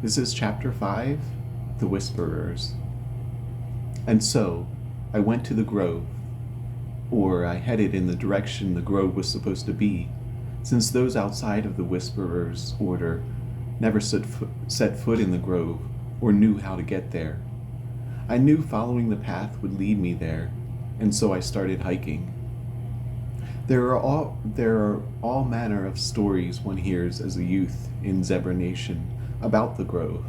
This is Chapter 5, The Whisperers. And so, I went to the grove, or I headed in the direction the grove was supposed to be, since those outside of the Whisperers' order never set foot in the grove or knew how to get there. I knew following the path would lead me there, and so I started hiking. There are all manner of stories one hears as a youth in Zebra Nation about the grove.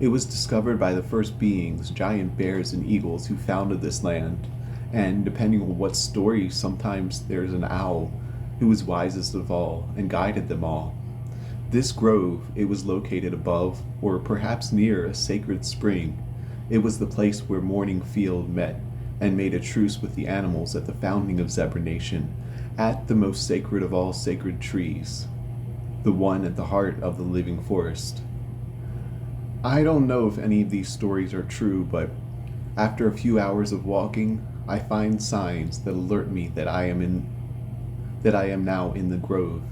It was discovered by the first beings, giant bears and eagles, who founded this land, and depending on what story, sometimes there's an owl who was wisest of all and guided them all. This grove, it was located above, or perhaps near, a sacred spring. It was the place where Morning Field met and made a truce with the animals at the founding of Zebra Nation, at the most sacred of all sacred trees, the one at the heart of the living forest. I don't know if any of these stories are true, but after a few hours of walking, I find signs that alert me that I am now in the grove.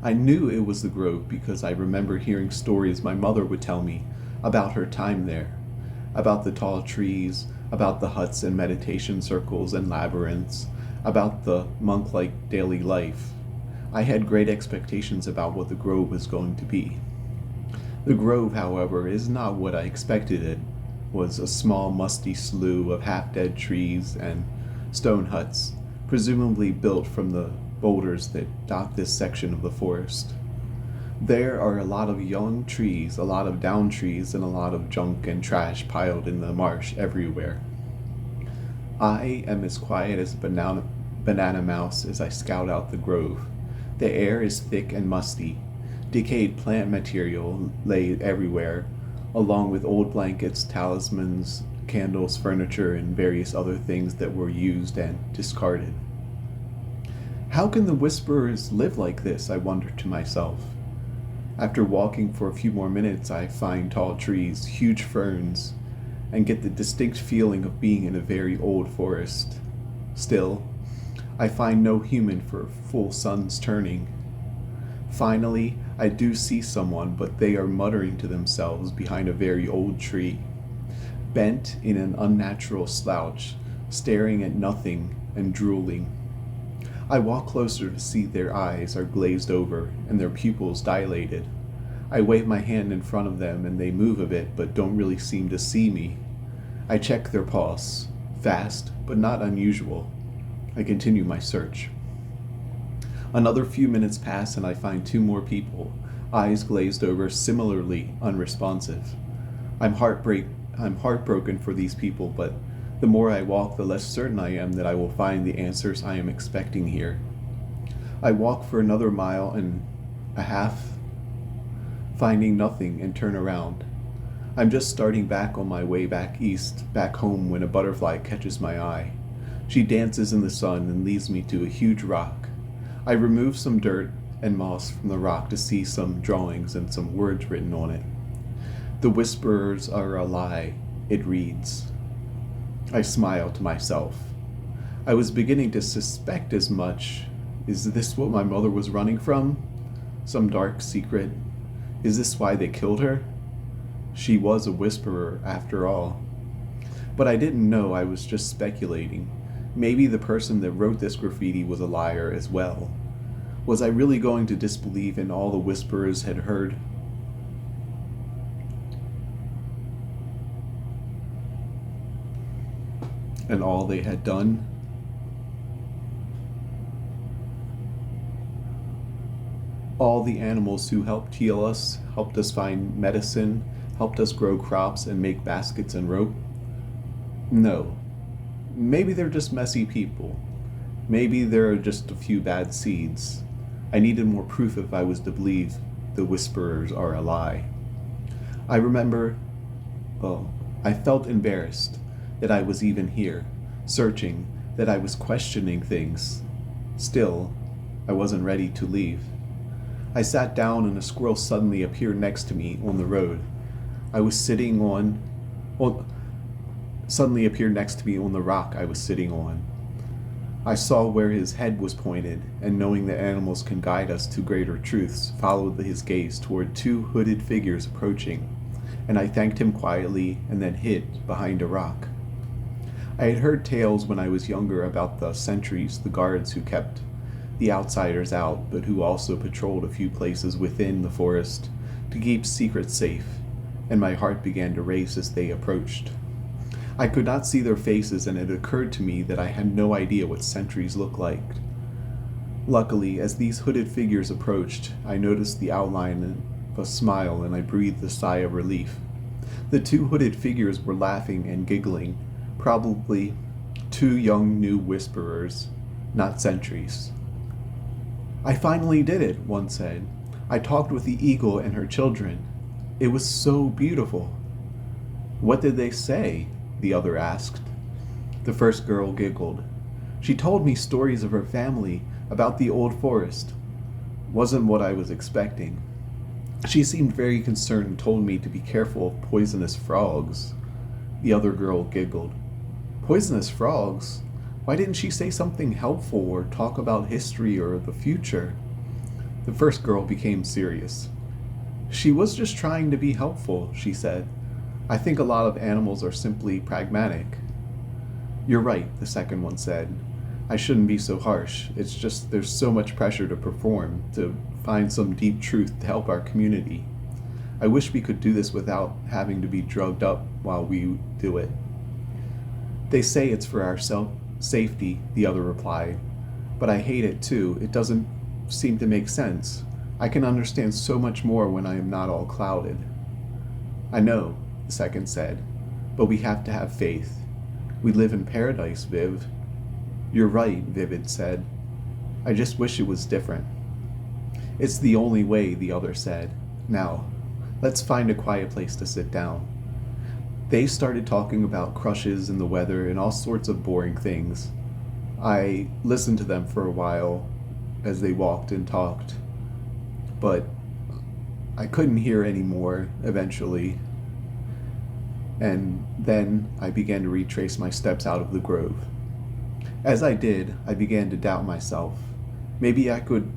I knew it was the grove because I remember hearing stories my mother would tell me about her time there, about the tall trees, about the huts and meditation circles and labyrinths, about the monk-like daily life. I had great expectations about what the grove was going to be. The grove, however, is not what I expected it was. A small musty slough of half-dead trees and stone huts, presumably built from the boulders that dot this section of the forest. There are a lot of young trees, a lot of down trees, and a lot of junk and trash piled in the marsh everywhere. I am as quiet as a banana mouse as I scout out the grove. The air is thick and musty. Decayed plant material lay everywhere, along with old blankets, talismans, candles, furniture, and various other things that were used and discarded. How can the Whisperers live like this, I wonder to myself. After walking for a few more minutes, I find tall trees, huge ferns, and get the distinct feeling of being in a very old forest. Still, I find no human for full sun's turning. Finally, I do see someone, but they are muttering to themselves behind a very old tree, bent in an unnatural slouch, staring at nothing and drooling. I walk closer to see their eyes are glazed over and their pupils dilated. I wave my hand in front of them and they move a bit but don't really seem to see me. I check their pulse, fast but not unusual. I continue my search. Another few minutes pass and I find two more people, eyes glazed over, similarly unresponsive. I'm heartbroken for these people, but the more I walk, the less certain I am that I will find the answers I am expecting here. I walk for another mile and a half, finding nothing, and turn around. I'm just starting back on my way back east, back home, when a butterfly catches my eye. She dances in the sun and leads me to a huge rock. I remove some dirt and moss from the rock to see some drawings and some words written on it. The Whisperers are a lie, it reads. I smile to myself. I was beginning to suspect as much. Is this what my mother was running from? Some dark secret? Is this why they killed her? She was a Whisperer, after all. But I didn't know. I was just speculating. Maybe the person that wrote this graffiti was a liar as well. Was I really going to disbelieve in all the Whisperers had heard? And all they had done? All the animals who helped heal us, helped us find medicine, helped us grow crops and make baskets and rope? No. Maybe they're just messy people. Maybe there are just a few bad seeds. I needed more proof if I was to believe the Whisperers are a lie. I remember, I felt embarrassed that I was even here, searching, that I was questioning things. Still, I wasn't ready to leave. I sat down and a squirrel suddenly appeared next to me on the road. Suddenly appeared next to me on the rock I was sitting on. I saw where his head was pointed, and knowing that animals can guide us to greater truths, followed his gaze toward two hooded figures approaching, and I thanked him quietly and then hid behind a rock. I had heard tales when I was younger about the sentries, the guards who kept the outsiders out, but who also patrolled a few places within the forest to keep secrets safe, and my heart began to race as they approached. I could not see their faces, and it occurred to me that I had no idea what sentries looked like. Luckily, as these hooded figures approached, I noticed the outline of a smile and I breathed a sigh of relief. The two hooded figures were laughing and giggling, probably two young new whisperers, not sentries. I finally did it, one said. I talked with the eagle and her children. It was so beautiful. What did they say? The other asked. The first girl giggled. She told me stories of her family, about the old forest. Wasn't what I was expecting. She seemed very concerned and told me to be careful of poisonous frogs. The other girl giggled. Poisonous frogs? Why didn't she say something helpful or talk about history or the future? The first girl became serious. She was just trying to be helpful, she said. I think a lot of animals are simply pragmatic. You're right, the second one said. I shouldn't be so harsh. It's just there's so much pressure to perform, to find some deep truth to help our community. I wish we could do this without having to be drugged up while we do it. They say it's for our safety, the other replied. But I hate it too. It doesn't seem to make sense. I can understand so much more when I am not all clouded. I know, the second said, but we have to have faith. We live in paradise, Viv. You're right, Vivid said. I just wish it was different. It's the only way, the other said. Now, let's find a quiet place to sit down. They started talking about crushes and the weather and all sorts of boring things. I listened to them for a while as they walked and talked, but I couldn't hear any more eventually. And then I began to retrace my steps out of the grove. As I did, I began to doubt myself. Maybe I could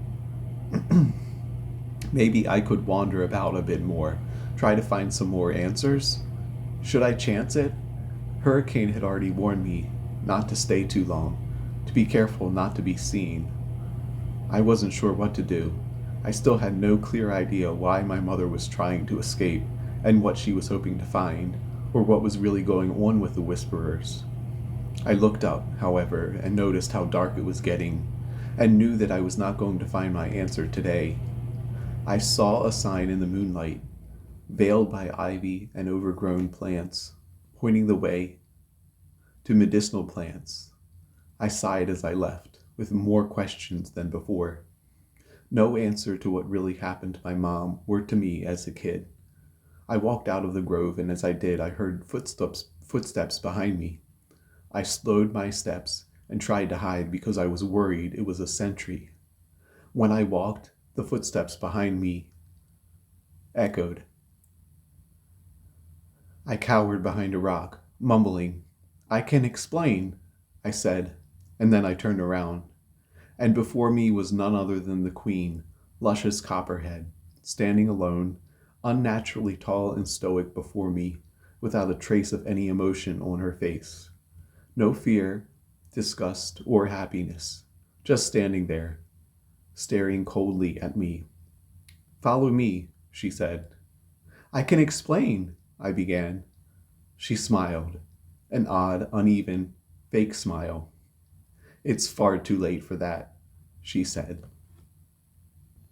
maybe I could wander about a bit more, try to find some more answers. Should I chance it? Hurricane had already warned me not to stay too long, to be careful not to be seen. I wasn't sure what to do. I still had no clear idea why my mother was trying to escape and what she was hoping to find, or what was really going on with the Whisperers. I looked up, however, and noticed how dark it was getting, and knew that I was not going to find my answer today. I saw a sign in the moonlight, veiled by ivy and overgrown plants, pointing the way to medicinal plants. I sighed as I left, with more questions than before. No answer to what really happened to my mom or to me as a kid. I walked out of the grove, and as I did, I heard footsteps behind me. I slowed my steps and tried to hide because I was worried it was a sentry. When I walked, the footsteps behind me echoed. I cowered behind a rock, mumbling. I can explain, I said, and then I turned around. And before me was none other than the queen, luscious Copperhead, standing alone, unnaturally tall and stoic before me, without a trace of any emotion on her face. No fear, disgust, or happiness, just standing there, staring coldly at me. Follow me, she said. I can explain, I began. She smiled, an odd, uneven, fake smile. It's far too late for that, she said.